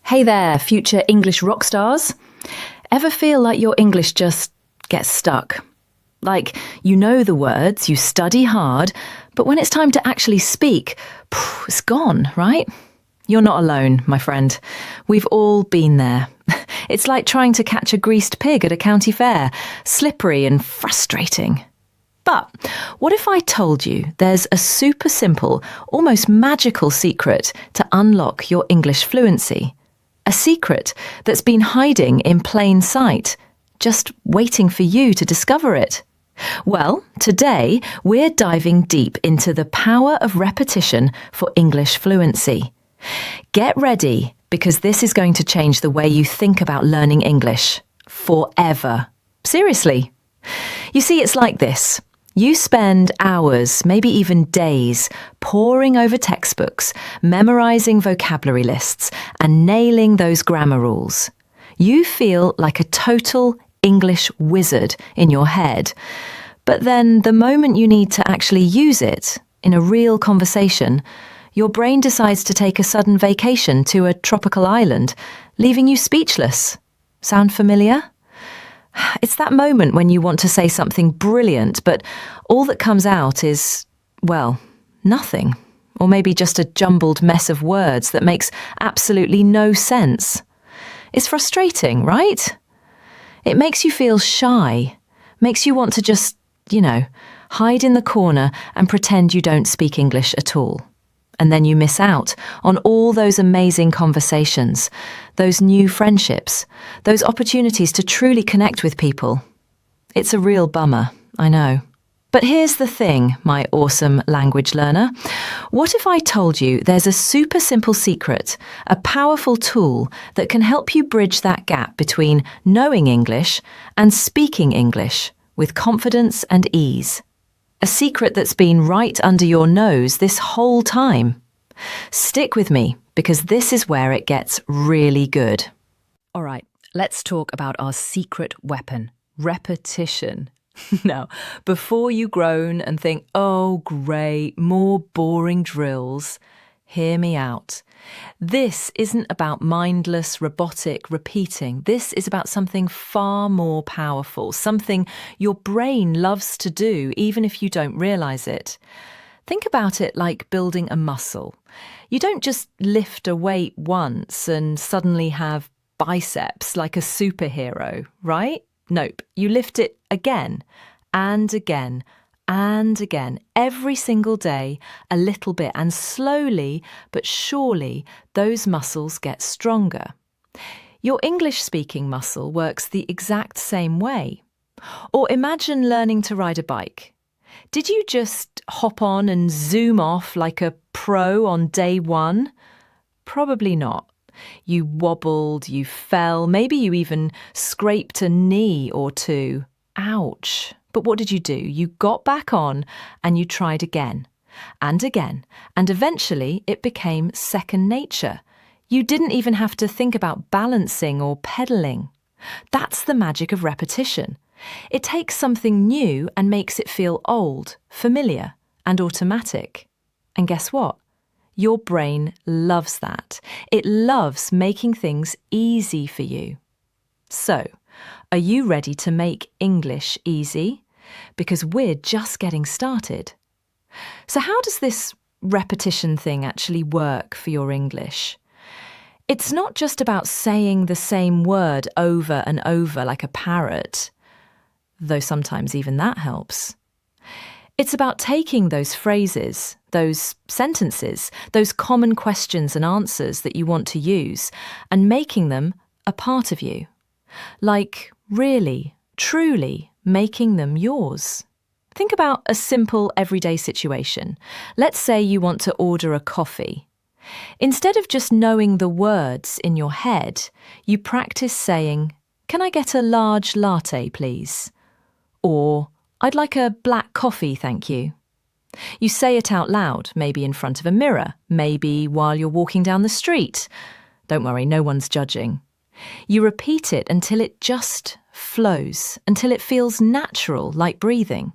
Hey there, future English rock stars. Ever feel like your English just gets stuck? Like, you know the words, you study hard, but when it's time to actually speak, it's gone, right? You're not alone, my friend. We've all been there. It's like trying to catch a greased pig at a county fair, slippery and frustrating. But what if I told you there's a super simple, almost magical secret to unlock your English fluency? A secret that's been hiding in plain sight, just waiting for you to discover it. Well, today we're diving deep into the power of repetition for English fluency. Get ready, because this is going to change the way you think about learning English. Forever. Seriously. You see, it's like this. You spend hours, maybe even days, poring over textbooks, memorising vocabulary lists, and nailing those grammar rules. You feel like a total English wizard in your head. But then the moment you need to actually use it, in a real conversation, your brain decides to take a sudden vacation to a tropical island, leaving you speechless. Sound familiar? It's that moment when you want to say something brilliant, but all that comes out is, well, nothing. Or maybe just a jumbled mess of words that makes absolutely no sense. It's frustrating, right? It makes you feel shy, makes you want to just, hide in the corner and pretend you don't speak English at all. And then you miss out on all those amazing conversations, those new friendships, those opportunities to truly connect with people. It's a real bummer, I know. But here's the thing, my awesome language learner. What if I told you there's a super simple secret, a powerful tool that can help you bridge that gap between knowing English and speaking English with confidence and ease? A secret that's been right under your nose this whole time. Stick with me, because this is where it gets really good. All right, let's talk about our secret weapon, repetition. Now, before you groan and think, oh, great, more boring drills, hear me out. This isn't about mindless, robotic repeating. This is about something far more powerful, something your brain loves to do, even if you don't realise it. Think about it like building a muscle. You don't just lift a weight once and suddenly have biceps like a superhero, right? Nope, you lift it again and again and again, every single day, a little bit, and slowly but surely those muscles get stronger. Your English speaking muscle works the exact same way. Or imagine learning to ride a bike. Did you just hop on and zoom off like a pro on day one? Probably not. You wobbled, you fell, maybe you even scraped a knee or two. Ouch. But what did you do? You got back on and you tried again and again, and eventually it became second nature. You didn't even have to think about balancing or pedaling. That's the magic of repetition. It takes something new and makes it feel old, familiar, and automatic. And guess what? Your brain loves that. It loves making things easy for you. So, are you ready to make English easy? Because we're just getting started. So how does this repetition thing actually work for your English? It's not just about saying the same word over and over like a parrot, though sometimes even that helps. It's about taking those phrases, those sentences, those common questions and answers that you want to use, and making them a part of you. Like, really, truly making them yours. Think about a simple everyday situation. Let's say you want to order a coffee. Instead of just knowing the words in your head, you practice saying, "Can I get a large latte, please?" Or, "I'd like a black coffee, thank you." You say it out loud, maybe in front of a mirror, maybe while you're walking down the street. Don't worry, no one's judging. You repeat it until it just flows, until it feels natural, like breathing.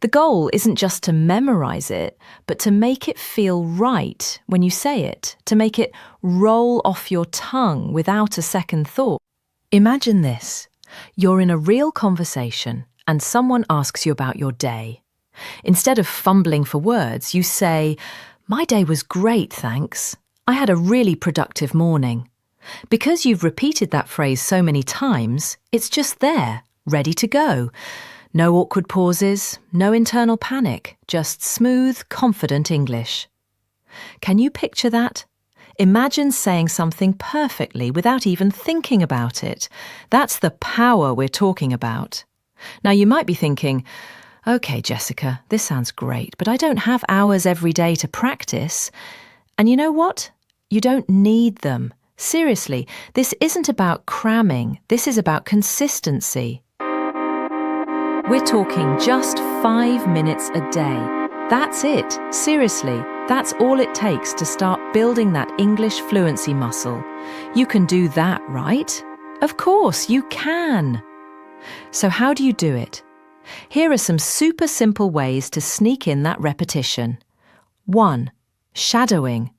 The goal isn't just to memorize it, but to make it feel right when you say it, to make it roll off your tongue without a second thought. Imagine this. You're in a real conversation and someone asks you about your day. Instead of fumbling for words, you say, "My day was great, thanks. I had a really productive morning." Because you've repeated that phrase so many times, it's just there, ready to go. No awkward pauses, no internal panic, just smooth, confident English. Can you picture that? Imagine saying something perfectly without even thinking about it. That's the power we're talking about. Now you might be thinking, "Okay, Jessica, this sounds great, but I don't have hours every day to practice." And you know what? You don't need them. Seriously, this isn't about cramming, this is about consistency. We're talking just 5 minutes a day. That's it, seriously. That's all it takes to start building that English fluency muscle. You can do that, right? Of course, you can. So how do you do it? Here are some super simple ways to sneak in that repetition. 1. Shadowing.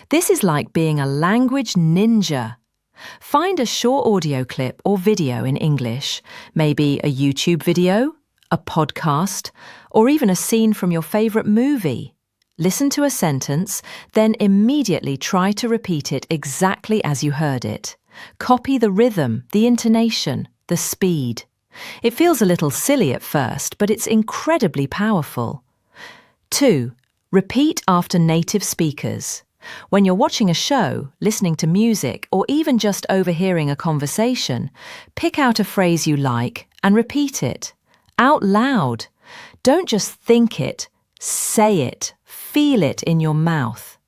This is like being a language ninja. Find a short audio clip or video in English, maybe a YouTube video, a podcast, or even a scene from your favourite movie. Listen to a sentence, then immediately try to repeat it exactly as you heard it. Copy the rhythm, the intonation, the speed. It feels a little silly at first, but it's incredibly powerful. 2. Repeat after native speakers. When you're watching a show, listening to music, or even just overhearing a conversation, pick out a phrase you like and repeat it. Out loud. Don't just think it, say it, feel it in your mouth.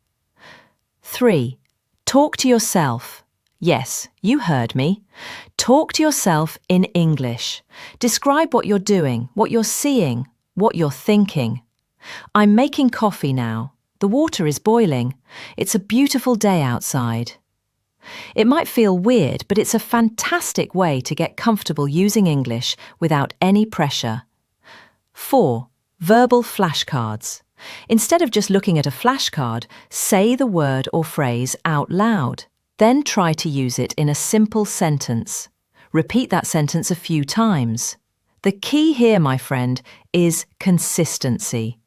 3. Talk to yourself. Yes, you heard me. Talk to yourself in English. Describe what you're doing, what you're seeing, what you're thinking. "I'm making coffee now. The water is boiling. It's a beautiful day outside." It might feel weird, but it's a fantastic way to get comfortable using English without any pressure. 4. Verbal flashcards. Instead of just looking at a flashcard, say the word or phrase out loud. Then try to use it in a simple sentence. Repeat that sentence a few times. The key here, my friend, is consistency.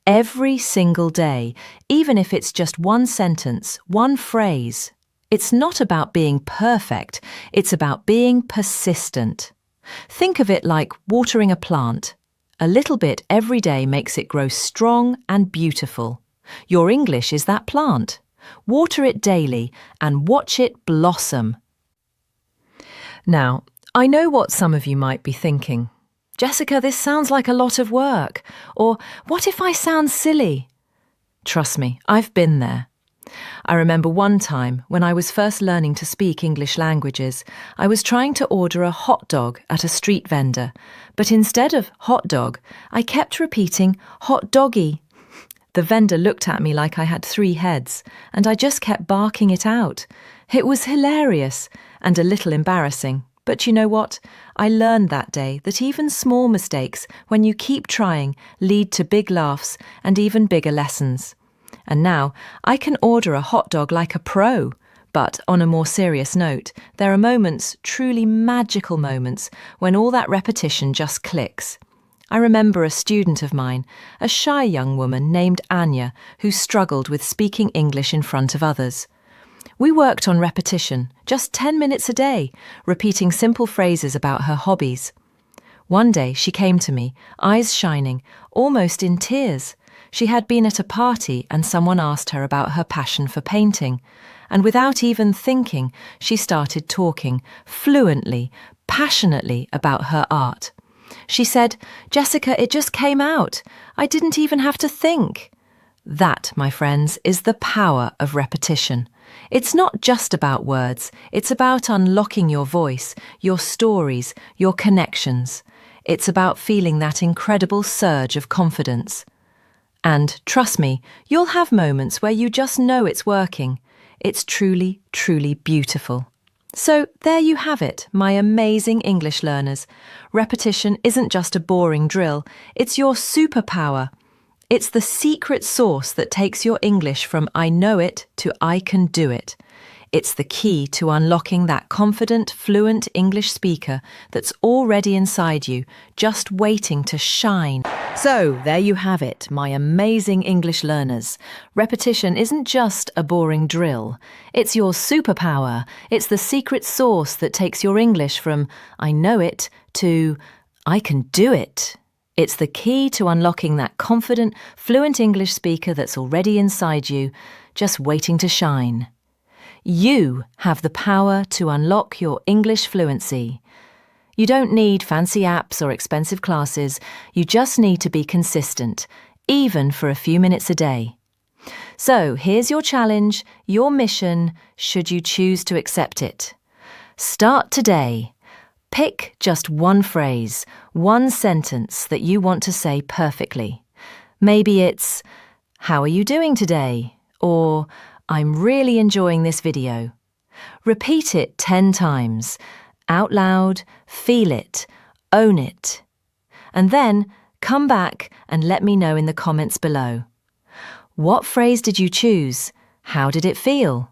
Every single day, even if it's just one sentence, one phrase. It's not about being perfect, it's about being persistent. Think of it like watering a plant. A little bit every day makes it grow strong and beautiful. Your English is that plant. Water it daily and watch it blossom. Now, I know what some of you might be thinking. "Jessica, this sounds like a lot of work." Or, "What if I sound silly?" Trust me, I've been there. I remember one time when I was first learning to speak English languages, I was trying to order a hot dog at a street vendor, but instead of hot dog, I kept repeating hot doggy. The vendor looked at me like I had 3 heads, and I just kept barking it out. It was hilarious and a little embarrassing. But you know what? I learned that day that even small mistakes, when you keep trying, lead to big laughs and even bigger lessons. And now I can order a hot dog like a pro. But on a more serious note, there are moments, truly magical moments, when all that repetition just clicks. I remember a student of mine, a shy young woman named Anya, who struggled with speaking English in front of others. We worked on repetition, just 10 minutes a day, repeating simple phrases about her hobbies. One day she came to me, eyes shining, almost in tears. She had been at a party and someone asked her about her passion for painting. And without even thinking, she started talking fluently, passionately about her art. She said, "Jessica, it just came out. I didn't even have to think." That, my friends, is the power of repetition. It's not just about words, it's about unlocking your voice, your stories, your connections. It's about feeling that incredible surge of confidence. And trust me, you'll have moments where you just know it's working. It's truly, truly beautiful. So there you have it, my amazing English learners. Repetition isn't just a boring drill, it's your superpower. It's the secret sauce that takes your English from I know it to I can do it. It's the key to unlocking that confident, fluent English speaker that's already inside you, just waiting to shine. So, there you have it, my amazing English learners. Repetition isn't just a boring drill. It's your superpower. It's the secret sauce that takes your English from I know it to I can do it. It's the key to unlocking that confident, fluent English speaker that's already inside you, just waiting to shine. You have the power to unlock your English fluency. You don't need fancy apps or expensive classes. You just need to be consistent, even for a few minutes a day. So here's your challenge, your mission, should you choose to accept it. Start today. Pick just one phrase, one sentence that you want to say perfectly. Maybe it's, "How are you doing today?" Or, "I'm really enjoying this video." Repeat it 10 times. Out loud, feel it, own it. And then come back and let me know in the comments below. What phrase did you choose? How did it feel?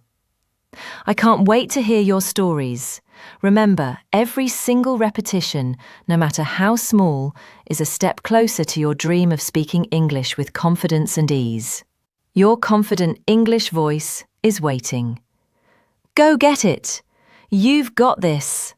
I can't wait to hear your stories. Remember, every single repetition, no matter how small, is a step closer to your dream of speaking English with confidence and ease. Your confident English voice is waiting. Go get it! You've got this!